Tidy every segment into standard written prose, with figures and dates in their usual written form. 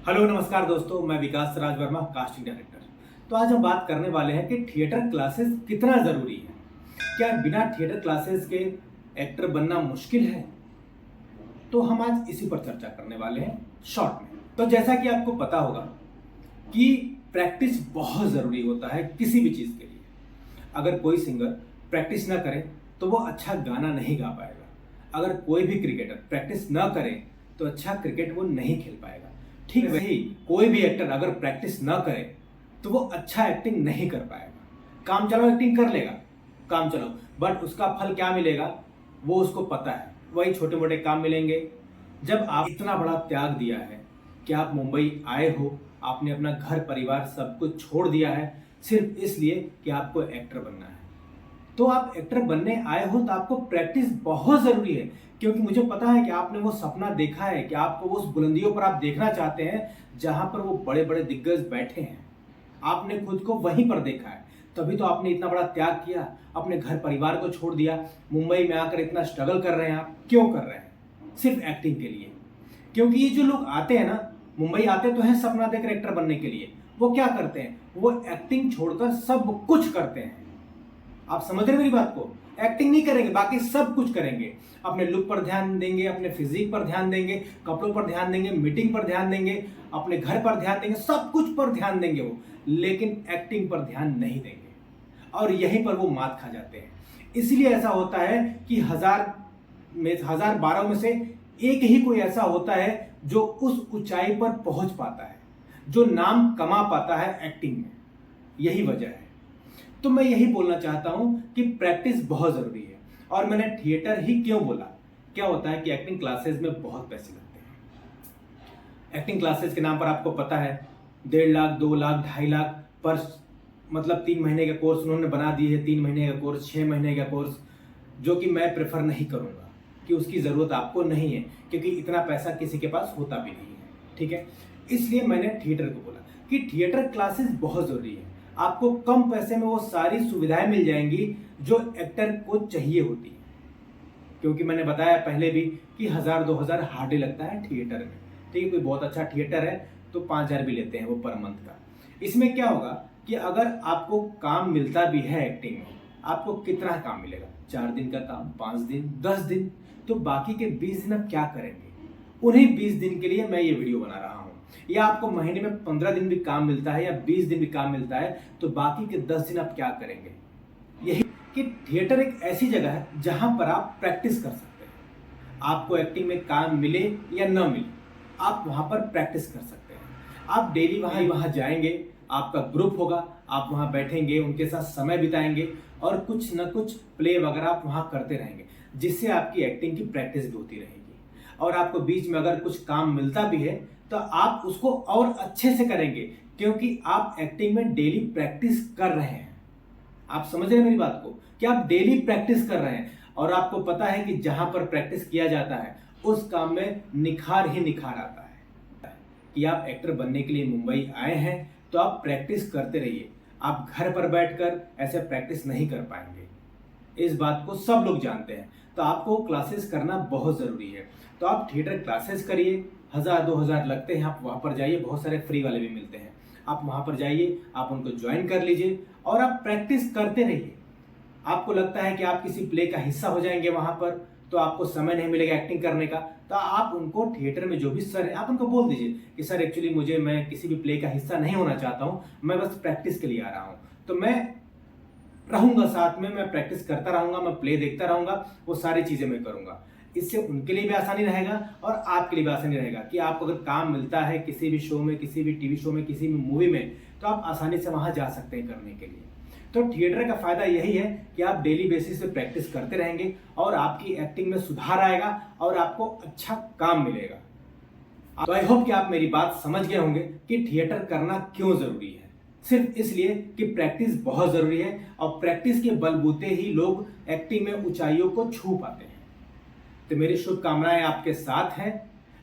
Hello नमस्कार दोस्तों, मैं विकास राज वर्मा, कास्टिंग डायरेक्टर। तो आज हम बात करने वाले हैं कि थिएटर क्लासेस कितना ज़रूरी है। क्या बिना थिएटर क्लासेस के एक्टर बनना मुश्किल है? तो हम आज इसी पर चर्चा करने वाले हैं शॉर्ट में। तो जैसा कि आपको पता होगा कि प्रैक्टिस बहुत ज़रूरी होता है किसी भी चीज़ के लिए। अगर कोई सिंगर प्रैक्टिस ना करे तो वो अच्छा गाना नहीं गा पाएगा। अगर कोई भी क्रिकेटर प्रैक्टिस ना करे तो अच्छा क्रिकेट वो नहीं खेल पाएगा। ठीक वही कोई भी एक्टर अगर प्रैक्टिस ना करे तो वो अच्छा एक्टिंग नहीं कर पाएगा। काम चलाओ एक्टिंग कर लेगा, काम चलाओ, बट उसका फल क्या मिलेगा वो उसको पता है। वही छोटे मोटे काम मिलेंगे। जब आप इतना बड़ा त्याग दिया है कि आप मुंबई आए हो, आपने अपना घर परिवार सब कुछ छोड़ दिया है सिर्फ इसलिए कि आपको एक्टर बनना है, तो आप एक्टर बनने आए हो तो आपको प्रैक्टिस बहुत ज़रूरी है। क्योंकि मुझे पता है कि आपने वो सपना देखा है कि आपको उस बुलंदियों पर आप देखना चाहते हैं जहां पर वो बड़े बड़े दिग्गज बैठे हैं। आपने खुद को वहीं पर देखा है, तभी तो आपने इतना बड़ा त्याग किया, अपने घर परिवार को छोड़ दिया, मुंबई में आकर इतना स्ट्रगल कर रहे हैं। आप क्यों कर रहे हैं? सिर्फ एक्टिंग के लिए। क्योंकि ये जो लोग आते हैं ना, मुंबई आते तो हैं सपना देखकर एक्टर बनने के लिए, वो क्या करते हैं? वो एक्टिंग छोड़कर सब कुछ करते हैं। आप समझ रहे हैं मेरी बात को? एक्टिंग नहीं करेंगे, बाकी सब कुछ करेंगे। अपने लुक पर ध्यान देंगे, अपने फिजिक पर ध्यान देंगे, कपड़ों पर ध्यान देंगे, मीटिंग पर ध्यान देंगे, अपने घर पर ध्यान देंगे, सब कुछ पर ध्यान देंगे वो, लेकिन एक्टिंग पर ध्यान नहीं देंगे और यहीं पर वो मात खा जाते हैं। इसलिए ऐसा होता है कि हजार बारह में से एक ही कोई ऐसा होता है जो उस ऊंचाई पर पहुंच पाता है, जो नाम कमा पाता है एक्टिंग में। यही वजह है। तो मैं यही बोलना चाहता हूं कि प्रैक्टिस बहुत जरूरी है। और मैंने थिएटर ही क्यों बोला? क्या होता है कि एक्टिंग क्लासेस में बहुत पैसे लगते हैं। एक्टिंग क्लासेस के नाम पर आपको पता है 1.5 लाख, 2 लाख, 2.5 लाख पर, मतलब 3 महीने का कोर्स उन्होंने बना दिए है। 3 महीने का कोर्स, 6 महीने का कोर्स, जो कि मैं प्रेफर नहीं करूंगा कि उसकी ज़रूरत आपको नहीं है, क्योंकि इतना पैसा किसी के पास होता भी नहीं है। ठीक है, इसलिए मैंने थिएटर को बोला कि थिएटर क्लासेस बहुत ज़रूरी है। आपको कम पैसे में वो सारी सुविधाएं मिल जाएंगी जो एक्टर को चाहिए होती है। क्योंकि मैंने बताया पहले भी कि 1000-2000 हार्डली लगता है थिएटर में। ठीक है, कोई बहुत अच्छा थिएटर है तो 5000 भी लेते हैं वो पर मंथ का। इसमें क्या होगा कि अगर आपको काम मिलता भी है एक्टिंग में, आपको कितना काम मिलेगा? 4 दिन का काम, 5 दिन, 10 दिन, तो बाकी के 20 दिन आप क्या करेंगे? उन्हीं 20 दिन के लिए मैं ये वीडियो बना रहा हूँ। या आपको महीने में 15 दिन भी काम मिलता है या 20 दिन भी काम मिलता है, तो बाकी के 10 दिन आप क्या करेंगे? यही कि थिएटर एक ऐसी जगह है जहां पर आप प्रैक्टिस कर सकते हैं। आपको एक्टिंग में काम मिले या न मिले, आप वहां पर प्रैक्टिस कर सकते हैं। आप डेली वहां जाएंगे, आपका ग्रुप होगा, आप वहां बैठेंगे, उनके साथ समय बिताएंगे और कुछ न कुछ प्ले वगैरह आप वहां करते रहेंगे, जिससे आपकी एक्टिंग की प्रैक्टिस भी होती रहेगी। और आपको बीच में अगर कुछ काम मिलता भी है तो आप उसको और अच्छे से करेंगे, क्योंकि आप एक्टिंग में डेली प्रैक्टिस कर रहे हैं। आप समझ रहे हैं मेरी बात को कि आप डेली प्रैक्टिस कर रहे हैं और आपको पता है कि जहां पर प्रैक्टिस किया जाता है उस काम में निखार ही निखार आता है। कि आप एक्टर बनने के लिए मुंबई आए हैं तो आप प्रैक्टिस करते रहिए। आप घर पर बैठकर ऐसे प्रैक्टिस नहीं कर पाएंगे, इस बात को सब लोग जानते हैं। तो आपको क्लासेस करना बहुत ज़रूरी है। तो आप थिएटर क्लासेस करिए, 1000-2000 लगते हैं, आप वहाँ पर जाइए, बहुत सारे फ्री वाले भी मिलते हैं। आप वहाँ पर जाइए, आप उनको ज्वाइन कर लीजिए और आप प्रैक्टिस करते रहिए। आपको लगता है कि आप किसी प्ले का हिस्सा हो जाएंगे वहाँ पर, तो आपको समय नहीं मिलेगा एक्टिंग करने का, तो आप उनको थिएटर में जो भी सर है आप उनको बोल दीजिए कि सर एक्चुअली मैं किसी भी प्ले का हिस्सा नहीं होना चाहता हूँ, मैं बस प्रैक्टिस के लिए आ रहा हूँ, तो मैं रहूंगा साथ में, मैं प्रैक्टिस करता रहूंगा, मैं प्ले देखता रहूंगा, वो सारी चीजें मैं करूंगा। इससे उनके लिए भी आसानी रहेगा और आपके लिए भी आसानी रहेगा कि आपको अगर काम मिलता है किसी भी शो में, किसी भी टीवी शो में, किसी भी मूवी में, तो आप आसानी से वहां जा सकते हैं करने के लिए। तो थिएटर का फायदा यही है कि आप डेली बेसिस पे प्रैक्टिस करते रहेंगे और आपकी एक्टिंग में सुधार आएगा और आपको अच्छा काम मिलेगा। तो आई होप कि आप मेरी बात समझ गए होंगे कि थिएटर करना क्यों जरूरी है। सिर्फ इसलिए कि प्रैक्टिस बहुत जरूरी है और प्रैक्टिस के बलबूते ही लोग एक्टिंग में ऊंचाइयों को छू पाते हैं। तो मेरी शुभकामनाएं आपके साथ हैं।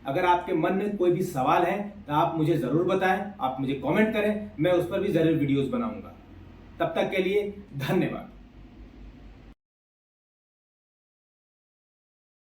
अगर आपके मन में कोई भी सवाल है तो आप मुझे जरूर बताएं, आप मुझे कमेंट करें, मैं उस पर भी जरूर वीडियोस बनाऊंगा। तब तक के लिए धन्यवाद।